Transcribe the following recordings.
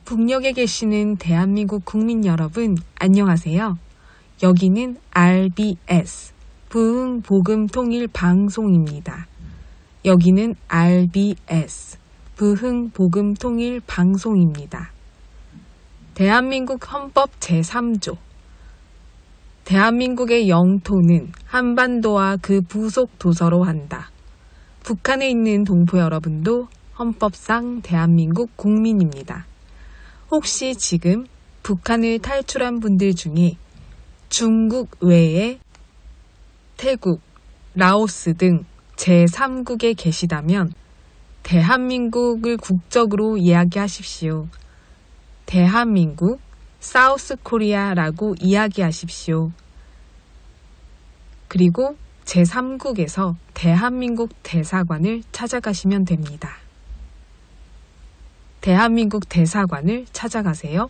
북녘에 계시는 대한민국 국민 여러분, 안녕하세요. 여기는 RBS, 부흥복음통일방송입니다. 여기는 RBS, 부흥복음통일방송입니다. 대한민국 헌법 제3조 대한민국의 영토는 한반도와 그 부속 도서로 한다. 북한에 있는 동포 여러분도 헌법상 대한민국 국민입니다. 혹시 지금 북한을 탈출한 분들 중에 중국 외에 태국, 라오스 등 제3국에 계시다면 대한민국을 국적으로 이야기하십시오. 대한민국, 사우스 코리아라고 이야기하십시오. 그리고 제3국에서 대한민국 대사관을 찾아가시면 됩니다. 대한민국 대사관을 찾아가세요.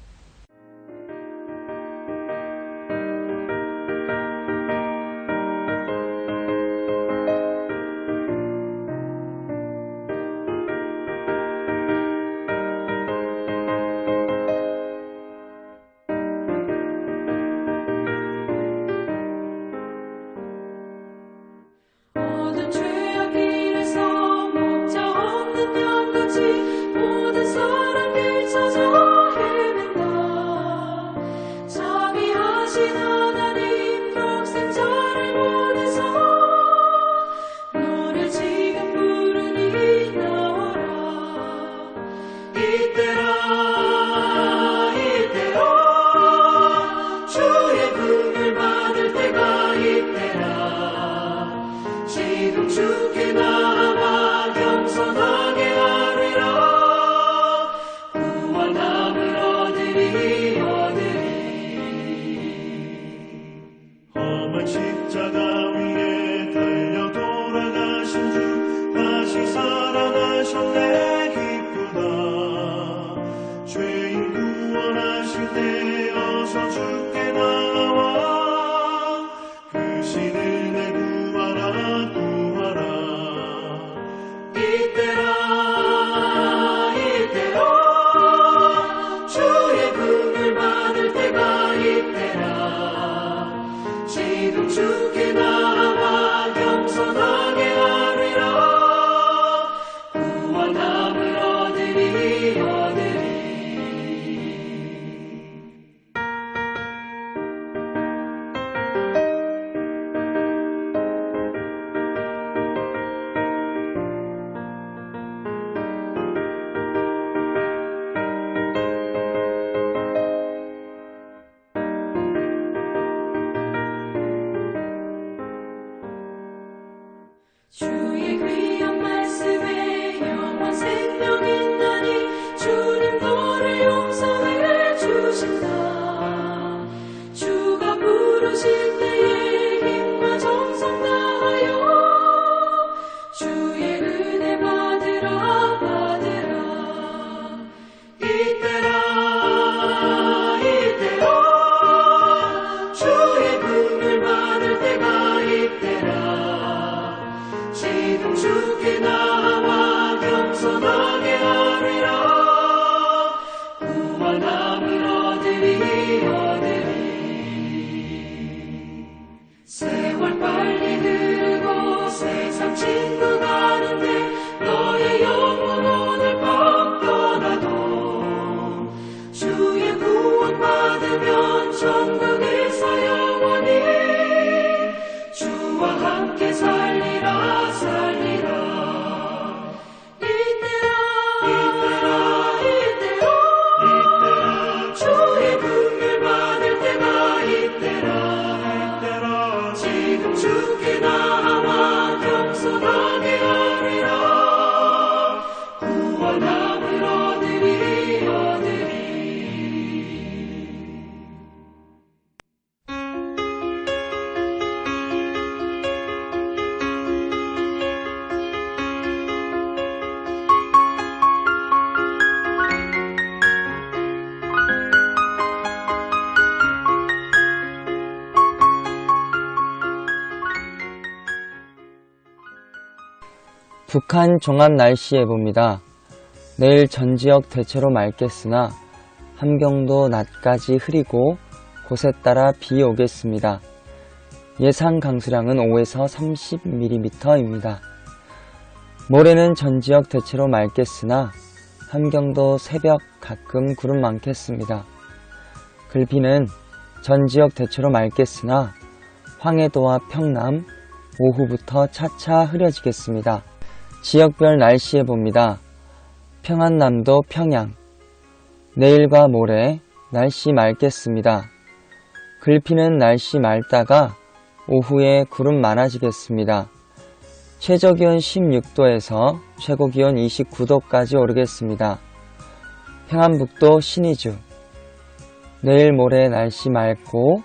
북한 종합 날씨 예보입니다. 내일 전 지역 대체로 맑겠으나 함경도 낮까지 흐리고 곳에 따라 비 오겠습니다. 예상 강수량은 5에서 30mm입니다. 모레는 전 지역 대체로 맑겠으나 함경도 새벽 가끔 구름 많겠습니다. 글비는 전 지역 대체로 맑겠으나 황해도와 평남 오후부터 차차 흐려지겠습니다. 지역별 날씨 예보입니다. 평안남도 평양 내일과 모레 날씨 맑겠습니다. 글피는 날씨 맑다가 오후에 구름 많아지겠습니다. 최저기온 16도에서 최고기온 29도까지 오르겠습니다. 평안북도 신의주 내일 모레 날씨 맑고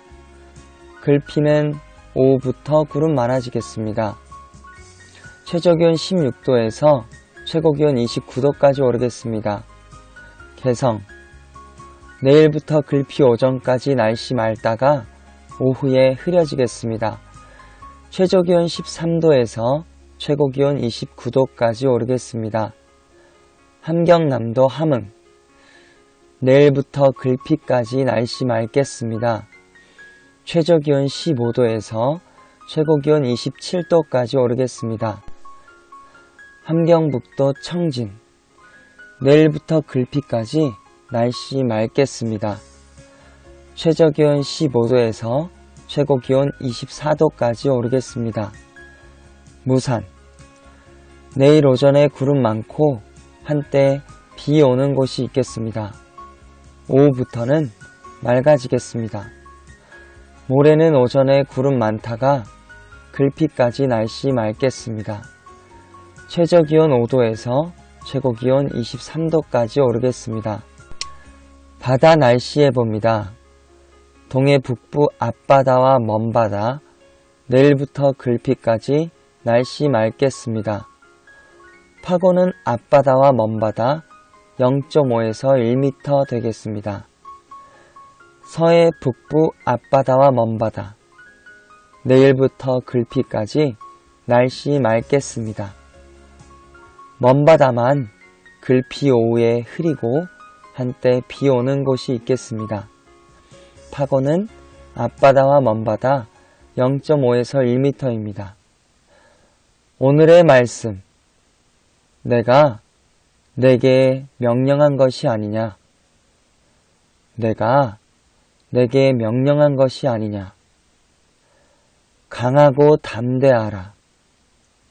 글피는 오후부터 구름 많아지겠습니다. 최저기온 16도에서 최고기온 29도까지 오르겠습니다. 개성 내일부터 글피 오전까지 날씨 맑다가 오후에 흐려지겠습니다. 최저기온 13도에서 최고기온 29도까지 오르겠습니다. 함경남도 함흥 내일부터 글피까지 날씨 맑겠습니다. 최저기온 15도에서 최고기온 27도까지 오르겠습니다. 함경북도 청진 내일부터 글피까지 날씨 맑겠습니다. 최저기온 15도에서 최고기온 24도까지 오르겠습니다. 무산 내일 오전에 구름 많고 한때 비 오는 곳이 있겠습니다. 오후부터는 맑아지겠습니다. 모레는 오전에 구름 많다가 글피까지 날씨 맑겠습니다. 최저기온 5도에서 최고기온 23도까지 오르겠습니다. 바다 날씨 예보입니다. 동해 북부 앞바다와 먼바다 내일부터 글피까지 날씨 맑겠습니다. 파고는 앞바다와 먼바다 0.5에서 1m 되겠습니다. 서해 북부 앞바다와 먼바다 내일부터 글피까지 날씨 맑겠습니다. 먼바다만 글피 오후에 흐리고 한때 비 오는 곳이 있겠습니다. 파고는 앞바다와 먼바다 0.5에서 1m입니다. 오늘의 말씀 내가 내게 명령한 것이 아니냐 내가 내게 명령한 것이 아니냐 강하고 담대하라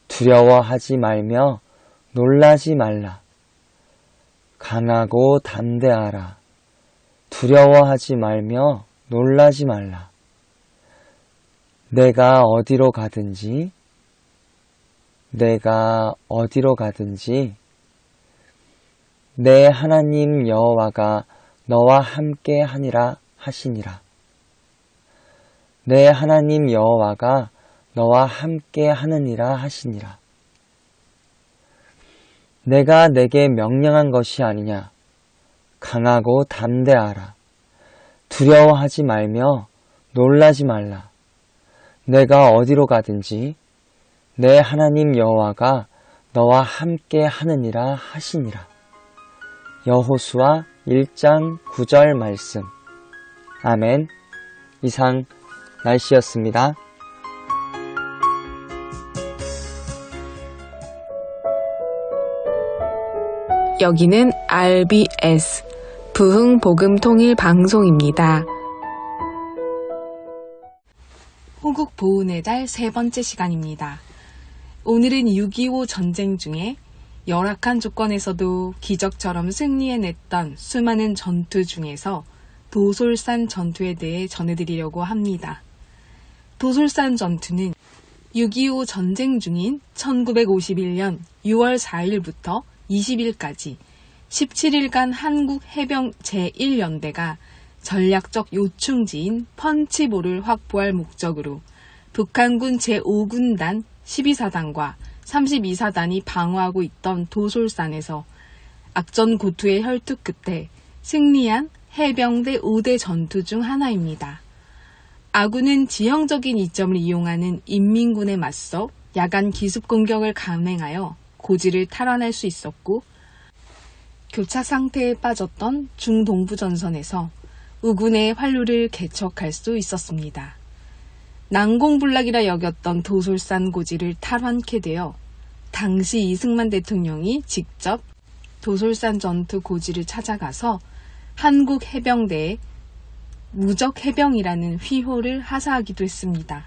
두려워하지 말며 놀라지 말라 강하고 담대하라 두려워하지 말며 놀라지 말라 내가 어디로 가든지 내 하나님 여호와가 너와 함께 하니라 하시니라. 내 하나님 여호와가 너와 함께 하느니라 하시니라. 내가 내게 명령한 것이 아니냐. 강하고 담대하라. 두려워하지 말며 놀라지 말라. 내가 어디로 가든지 내 하나님 여호와가 너와 함께 하느니라 하시니라. 여호수아 1장 9절 말씀. 아멘. 이상 날씨였습니다. 여기는 RBS 부흥복음통일방송입니다. 호국보훈의 달 세 번째 시간입니다. 오늘은 6.25 전쟁 중에 열악한 조건에서도 기적처럼 승리해냈던 수많은 전투 중에서 도솔산 전투에 대해 전해드리려고 합니다. 도솔산 전투는 6.25 전쟁 중인 1951년 6월 4일부터 20일까지 17일간 한국 해병 제1연대가 전략적 요충지인 펀치볼을 확보할 목적으로 북한군 제5군단 12사단과 32사단이 방어하고 있던 도솔산에서 악전고투의 혈투 끝에 승리한 해병대 5대 전투 중 하나입니다. 아군은 지형적인 이점을 이용하는 인민군에 맞서 야간 기습 공격을 감행하여 고지를 탈환할 수 있었고, 교차 상태에 빠졌던 중동부전선에서 우군의 활로를 개척할 수 있었습니다. 난공불락이라 여겼던 도솔산 고지를 탈환케 되어 당시 이승만 대통령이 직접 도솔산 전투 고지를 찾아가서 한국 해병대에 무적 해병이라는 휘호를 하사하기도 했습니다.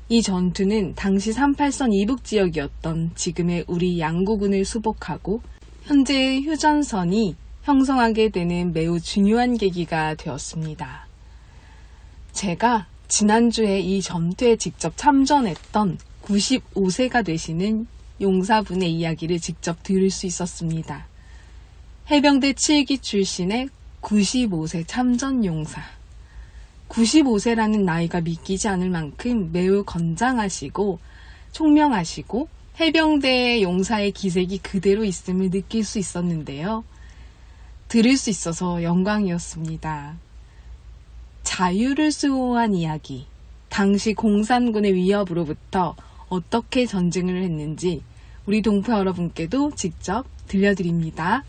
이 전투는 당시 38선 이북 지역이었던 지금의 우리 양구군을 수복하고 현재의 휴전선이 형성하게 되는 매우 중요한 계기가 되었습니다. 제가 지난주에 이 전투에 직접 참전했던 95세가 되시는 용사분의 이야기를 직접 들을 수 있었습니다. 해병대 7기 출신의 95세 참전 용사. 95세라는 나이가 믿기지 않을 만큼 매우 건장하시고 총명하시고 해병대의 용사의 기색이 그대로 있음을 느낄 수 있었는데요. 들을 수 있어서 영광이었습니다. 자유를 수호한 이야기, 당시 공산군의 위협으로부터 어떻게 전쟁을 했는지 우리 동포 여러분께도 직접 들려드립니다.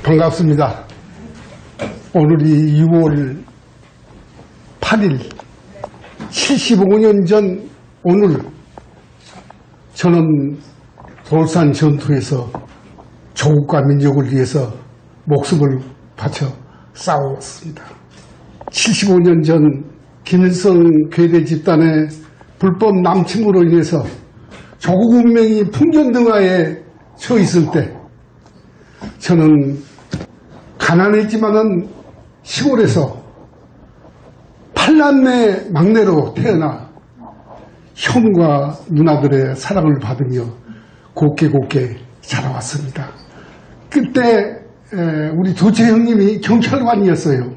반갑습니다. 오늘이 6월 8일 75년 전 오늘 저는 돌산 전투에서 조국과 민족을 위해서 목숨을 바쳐 싸웠습니다. 75년 전 김일성 괴뢰 집단의 불법 남침으로 인해서 조국 운명이 풍전등화에 처 있을 때 저는 가난했지만은 시골에서 8남매 막내로 태어나 형과 누나들의 사랑을 받으며 곱게 자라왔습니다. 그때 우리 둘째 형님이 경찰관이었어요.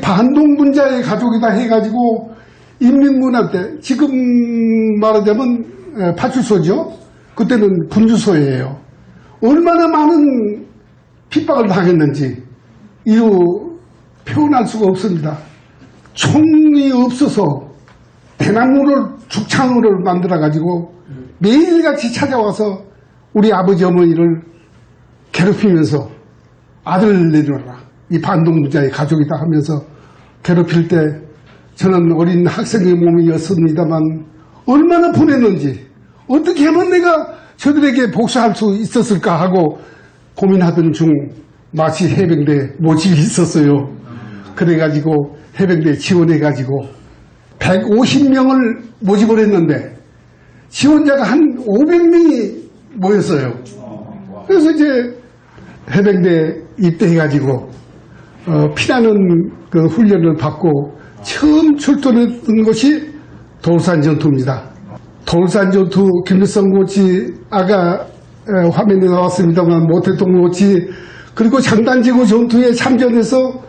반동분자의 가족이다 해가지고 인민문화 때 지금 말하자면 파출소죠. 그때는 분주소예요. 얼마나 많은 핍박을 당했는지 이루 표현할 수가 없습니다. 총이 없어서 대나무를 죽창으로 만들어가지고 매일같이 찾아와서 우리 아버지 어머니를 괴롭히면서 아들 내려라, 이 반동부자의 가족이다 하면서 괴롭힐 때 저는 어린 학생의 몸이었습니다만 얼마나 분했는지, 어떻게 하면 내가 저들에게 복수할 수 있었을까 하고 고민하던 중 마치 해병대 모집이 있었어요. 그래가지고 해병대 지원해가지고 150명을 모집을 했는데 지원자가 한 500명이 모였어요. 그래서 이제 해병대 입대해가지고 피나는 그 훈련을 받고 처음 출동했던 것이 돌산 전투입니다. 돌산 전투 김일성 고치 아까 화면에 나왔습니다만 모태동 고치 그리고 장단지구 전투에 참전해서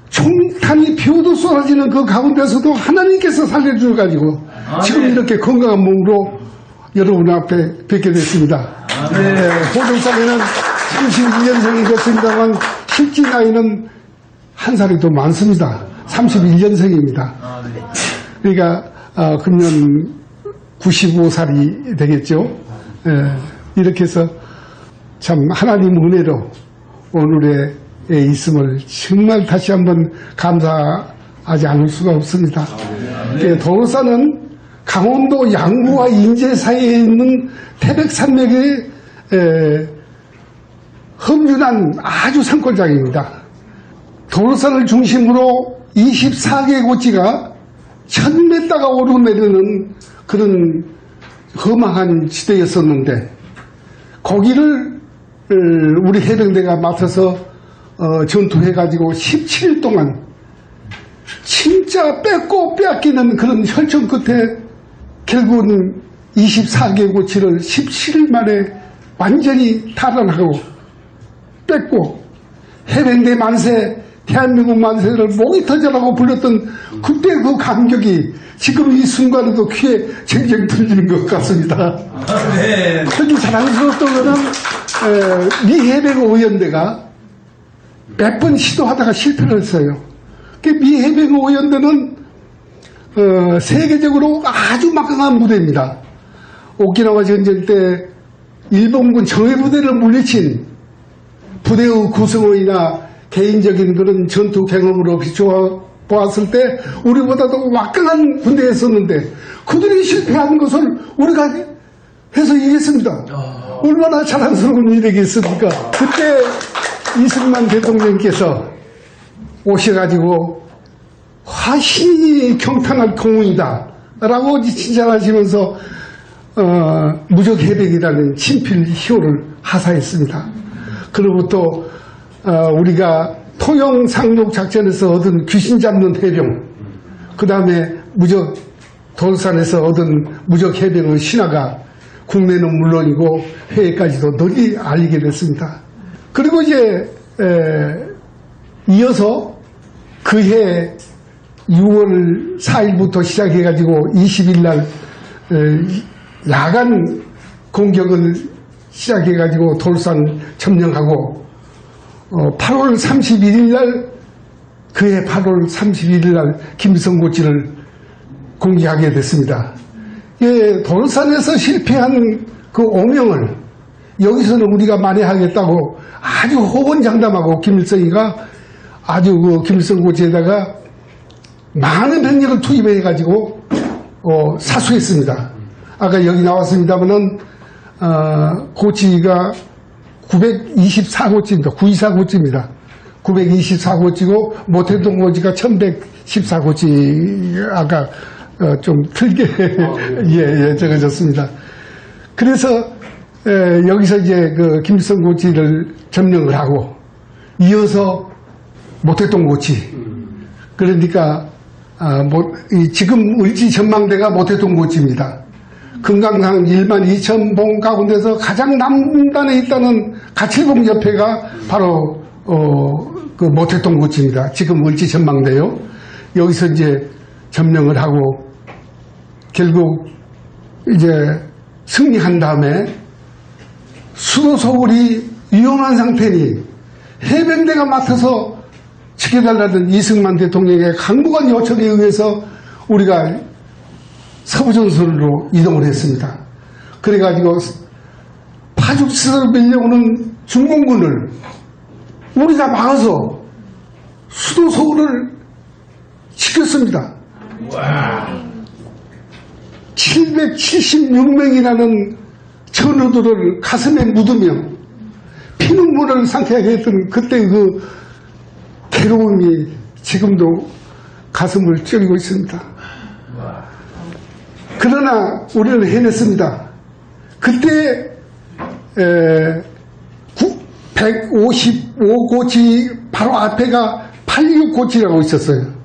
총탄이 피우도 쏟아지는 그 가운데서도 하나님께서 살려주셔가지고 지금 이렇게 건강한 몸으로 여러분 앞에 뵙게 됐습니다. 네, 호정상에는 32년생이 됐습니다만 실제 나이는 한 살이 더 많습니다. 31년생입니다. 그러니까 금년 95살이 되겠죠. 이렇게 해서 참 하나님 은혜로 오늘의 있음을 정말 다시 한번 감사하지 않을 수가 없습니다. 도로산은 강원도 양구와 인제 사이에 있는 태백산맥의 험준한 아주 산골장입니다. 도로산을 중심으로 24개 고지가 1000m가 오르내리는 그런 험악한 지대였었는데 거기를 우리 해병대가 맡아서 전투해가지고 17일 동안 진짜 뺏고 빼앗기는 그런 혈전 끝에 결국은 24개 고치를 17일 만에 완전히 탈환하고 뺐고, 해병대 만세, 대한민국 만세를 목이 터져라고 불렀던 그때 그 감격이 지금 이 순간에도 귀에 쟁쟁 들리는 것 같습니다. 네. 특히 자랑스러웠던 것은 미 해병 의원대가 몇 번 시도하다가 실패를 했어요. 미 해병 의원대는 세계적으로 아주 막강한 부대입니다. 오키나와 전쟁 때 일본군 정예부대를 물리친 부대의 구성원이나 개인적인 그런 전투 경험으로 비추어 보았을 때 우리보다도 막강한 군대였었는데 그들이 실패한 것을 우리가 해서 이겼습니다. 얼마나 자랑스러운 일이겠습니까? 그때 이승만 대통령께서 오셔가지고 화신이 경탄할 공훈이다 라고 칭찬하시면서 무적해병이라는 친필 희호를 하사했습니다. 그로부터 우리가 토영 상륙 작전에서 얻은 귀신 잡는 해병, 그 다음에 무적 돌산에서 얻은 무적 해병의 신화가 국내는 물론이고 해외까지도 널리 알리게 됐습니다. 그리고 이제 이어서 그해 6월 4일부터 시작해가지고 20일 날 야간 공격을 시작해가지고 돌산 점령하고 8월 31일 날 그해 8월 31일 날 김성고지를 공개하게 됐습니다. 예, 돌산에서 실패한 그 오명을 여기서는 우리가 만회하겠다고 아주 호언장담하고 김일성이가 아주 그 김성고지에다가 많은 병력을 투입해가지고 사수했습니다. 아까 여기 나왔습니다만은 고지가 924고지입니다. 924고지입니다. 924고지고 모태동 고지가 1114고지 아까 좀 틀게 예, 적어졌습니다. 그래서 여기서 이제 그 김일성 고지를 점령을 하고 이어서 모태동 고지 그러니까 지금 을지 전망대가 모태동 고지입니다. 금강산 1만 2천 봉 가운데서 가장 남단에 있다는 가칠봉 옆에가 바로 그 모태동 고지입니다. 지금 을지 전망대요. 여기서 이제 점령을 하고 결국 이제 승리한 다음에 수도 서울이 위험한 상태니 해병대가 맡아서 지켜달라는 이승만 대통령의 강력한 요청에 의해서 우리가 서부전선으로 이동을 했습니다. 그래가지고 파죽지대로 밀려오는 중공군을 우리가 막아서 수도 서울을 지켰습니다. 776명이라는 전우들을 가슴에 묻으며 피눈물을 상쾌하게 했던 그때 그 괴로움이 지금도 가슴을 찌르고 있습니다. 그러나 우리는 해냈습니다. 그때 155고지 바로 앞에가 86고지라고 있었어요.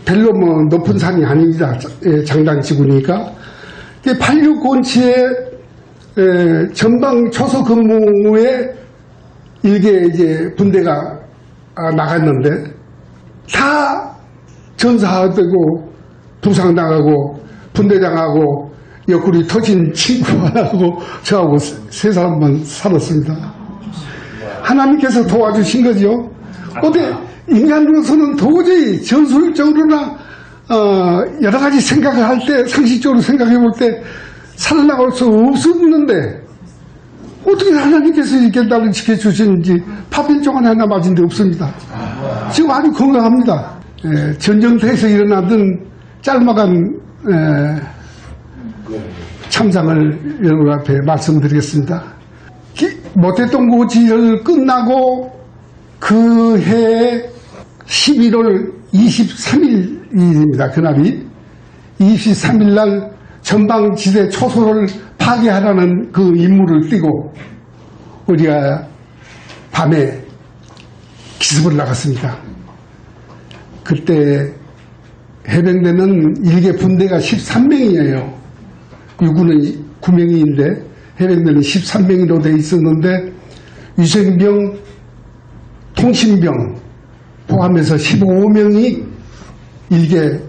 별로 뭐 높은 산이 아닙니다. 장단지구니까. 86고지에 전방 초소 근무에 일개 이제 분대가 나갔는데 다 전사되고 부상당하고 분대장하고 옆구리 터진 친구하고 저하고 세 사람만 살았습니다. 하나님께서 도와주신 거죠. 근데 인간으로서는 도저히 전술적으로나 여러 가지 생각을 할 때 상식적으로 생각해 볼 때 살아나갈 수 없었는데 어떻게 하나님께서 이렇게 나를 지켜주시는지 파편종은 하나 맞은 데 없습니다. 지금 아주 건강합니다. 전쟁터에서 일어나던 짤막한 참상을 여러분 앞에 말씀드리겠습니다. 모태동 고지를 끝나고 그해 11월 23일입니다. 그날이 23일 날 전방지대 초소를 파괴하라는 그 임무를 띠고 우리가 밤에 기습을 나갔습니다. 그때 해병대는 일개 분대가 13명이에요. 유구는 9명인데 해병대는 13명으로 돼 있었는데 위생병, 통신병 포함해서 15명이 일개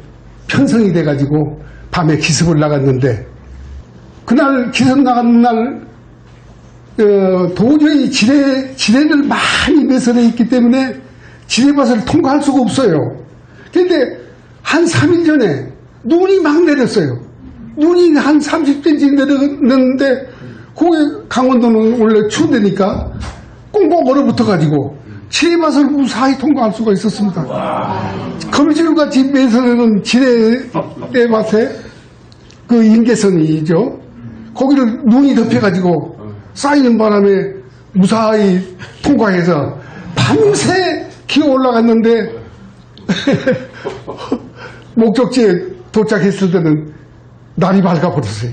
편성이 돼가지고 밤에 기습을 나갔는데 그날 기습 나간 날 도저히 지뢰를 많이 매설해 있기 때문에 지뢰밭을 통과할 수가 없어요. 그런데 한 3일 전에 눈이 막 내렸어요. 눈이 한 30cm 내렸는데 거기 강원도는 원래 추운데니까 꽁꽁 얼어붙어가지고 지뢰밭을 무사히 통과할 수가 있었습니다. 거미줄같이 매설해놓은 지뢰밭에 그 인계선이죠. 거기를 눈이 덮여가지고 쌓이는 바람에 무사히 통과해서 밤새 기어 올라갔는데 목적지에 도착했을 때는 날이 밝아버렸어요.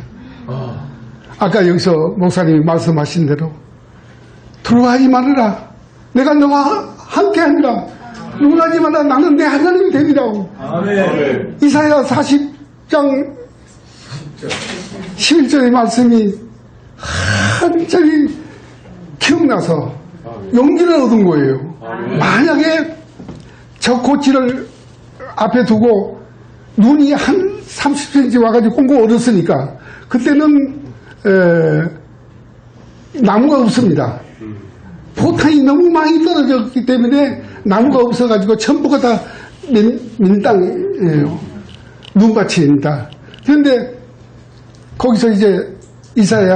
아까 여기서 목사님이 말씀하신 대로 두려워하지 말아라. 내가 너와 함께하리라. 놀라지 마라. 나는 내 하나님이 되리라고. 이사야 40장 11절의 말씀이 한자리 기억나서 용기를 얻은 거예요. 만약에 저 고치를 앞에 두고 눈이 한 30cm 와가지고 꽁꽁 얼었으니까 그때는 나무가 없습니다. 포탄이 너무 많이 떨어졌기 때문에 나무가 없어가지고 전부가 다 민땅이에요. 눈밭입니다. 그런데 거기서 이제 이사야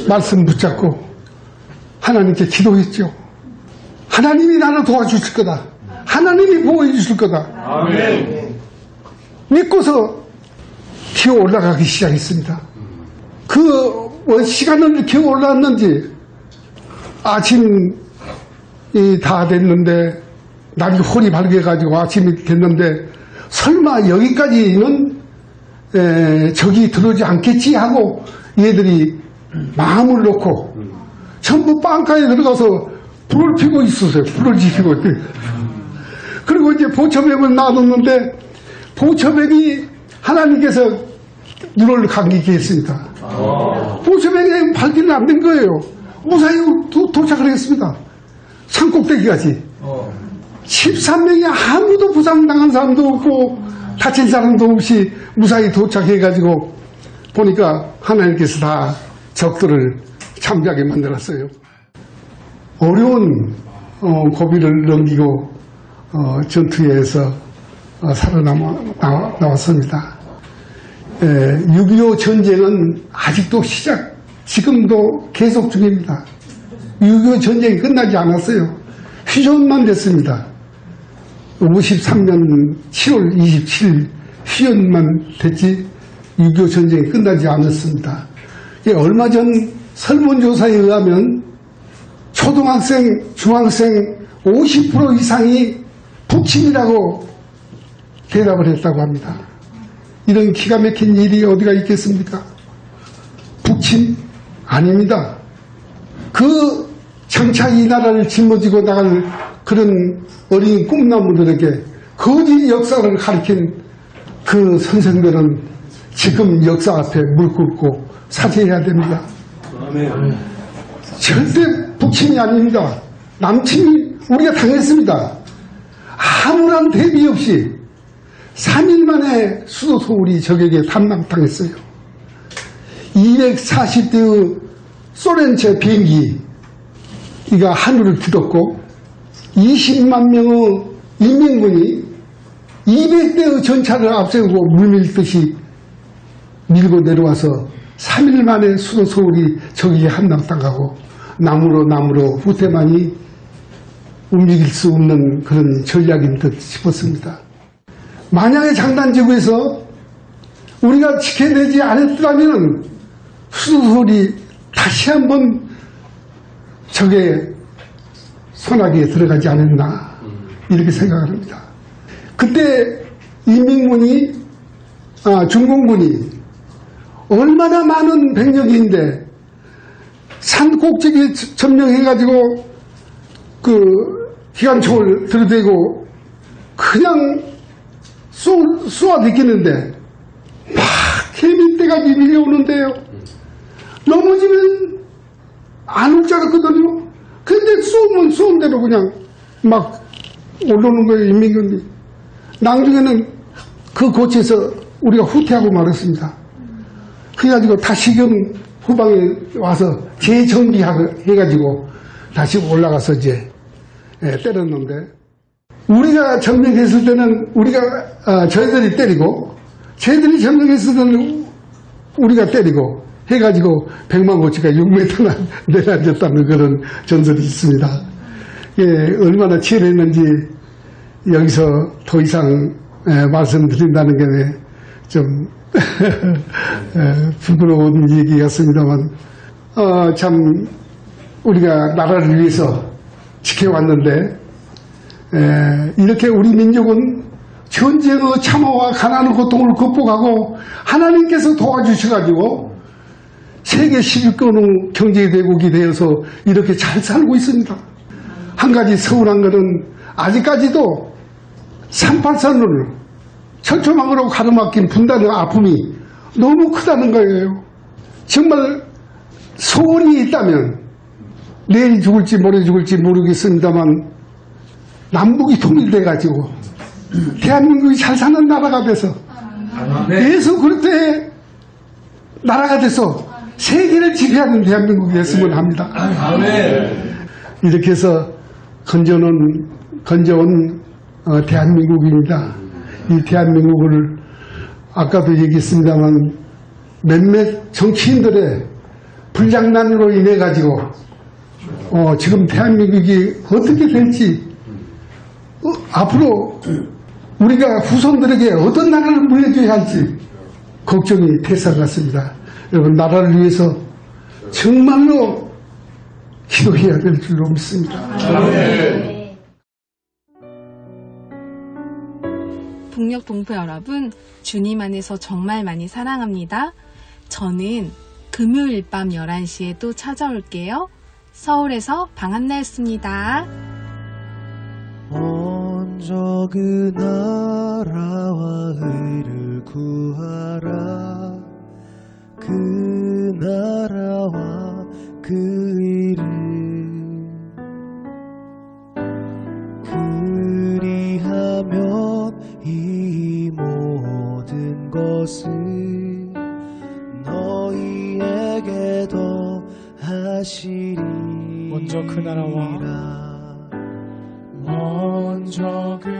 말씀 붙잡고 하나님께 기도했죠. 하나님이 나를 도와주실 거다. 하나님이 보호해 주실 거다. 아멘. 믿고서 기어 올라가기 시작했습니다. 그 시간을 기어 올라왔는지 아침이 다 됐는데 날이 홀이 밝아가지고 아침이 됐는데 설마 여기까지는 적이 들어오지 않겠지 하고 얘들이 마음을 놓고 전부 빵가에 들어가서 불을 피고 있었어요. 불을 지피고. 그리고 이제 보초백을 놔뒀는데 보초백이 하나님께서 눈을 감기게 했습니다. 보초백에 밝기는 안 된 거예요. 무사히 도착을 했습니다. 산꼭대기까지. 13명이 아무도 부상당한 사람도 없고 다친 사람도 없이 무사히 도착해가지고 보니까 하나님께서 다 적들을 참작에 만들었어요. 어려운 고비를 넘기고 전투에서 살아나왔습니다. 6.25 전쟁은 아직도 지금도 계속 중입니다. 6.25 전쟁이 끝나지 않았어요. 휴전만 됐습니다. 53년 7월 27일 휴전만 됐지 6.25 전쟁이 끝나지 않았습니다. 얼마 전 설문조사에 의하면 초등학생, 중학생 50% 이상이 북침이라고 대답을 했다고 합니다. 이런 기가 막힌 일이 어디가 있겠습니까? 북침? 아닙니다. 그 장차 이 나라를 짊어지고 나갈 그런 어린 꿈나무들에게 거짓 역사를 가르친 그 선생들은 지금 역사 앞에 무릎 꿇고 사죄해야 됩니다. 절대 북침이 아닙니다. 남침이 우리가 당했습니다. 아무런 대비 없이 3일 만에 수도 서울이 적에게 담락당했어요. 240대의 소련제 비행기가 하늘을 뒤덮고 20만 명의 인민군이 200대의 전차를 앞세우고 물밀듯이 밀고 내려와서 3일 만에 수도 서울이 적에게 함락당하고 나무로 후퇴만이 움직일 수 없는 그런 전략인 듯 싶었습니다. 만약에 장단지구에서 우리가 지켜내지 않았더라면 수도 서울이 다시 한번 적의 손아귀에 들어가지 않았나 이렇게 생각합니다. 그때 인민군이 중공군이 얼마나 많은 병력인데 산 꼭대기에 점령해가지고 그 기관총을 들이대고 그냥 쏘아대기는데 막 세밑대까지 밀려오는데요. 넘어지면 안 올 줄 알았거든요. 근데 쏘면 쏘은 대로 그냥 막 올라오는 거예요, 인민군이. 나중에는 그 고치에서 우리가 후퇴하고 말았습니다. 그래가지고 다시금 후방에 와서 재정비해가지고 다시 올라가서 이제 때렸는데, 우리가 점령했을 때는 저희들이 때리고, 저희들이 점령했을 때는 우리가 때리고 해가지고 100만 고치가 6m나 내려앉았다는 그런 전설이 있습니다. 얼마나 치열했는지 여기서 더 이상 말씀드린다는 게 좀 부끄러운 얘기 같습니다만, 참 우리가 나라를 위해서 지켜왔는데, 이렇게 우리 민족은 전쟁의 참화와 가난의 고통을 극복하고 하나님께서 도와주셔가지고 세계 11권 경제대국이 되어서 이렇게 잘 살고 있습니다. 한 가지 서운한 것은 아직까지도 383을 철조망으로 가로막힌 분단의 아픔이 너무 크다는 거예요. 정말 소원이 있다면 내일 죽을지 모레 죽을지 모르겠습니다만 남북이 통일돼가지고 대한민국이 잘 사는 나라가 돼서 예수 그리스도의 나라가 돼서 세계를 지배하는 대한민국이 됐으면 합니다. 이렇게 해서 건져온 대한민국입니다. 이 대한민국을 아까도 얘기했습니다만 몇몇 정치인들의 불장난으로 인해 가지고 지금 대한민국이 어떻게 될지, 앞으로 우리가 후손들에게 어떤 나라를 물려줘야 할지 걱정이 태산 같습니다. 여러분, 나라를 위해서 정말로 기도해야 될 줄로 믿습니다. 북녘 동포 여러분, 주님 안에서 정말 많이 사랑합니다. 저는 금요일 밤 11시에 또 찾아올게요. 서울에서 방한나였습니다. 먼저 그 나라와 의를 구하라. 그 나라와 그 의를 그리하면 이 모든 것을 너희에게 더하시리라. 먼저 그 나라와 먼저 그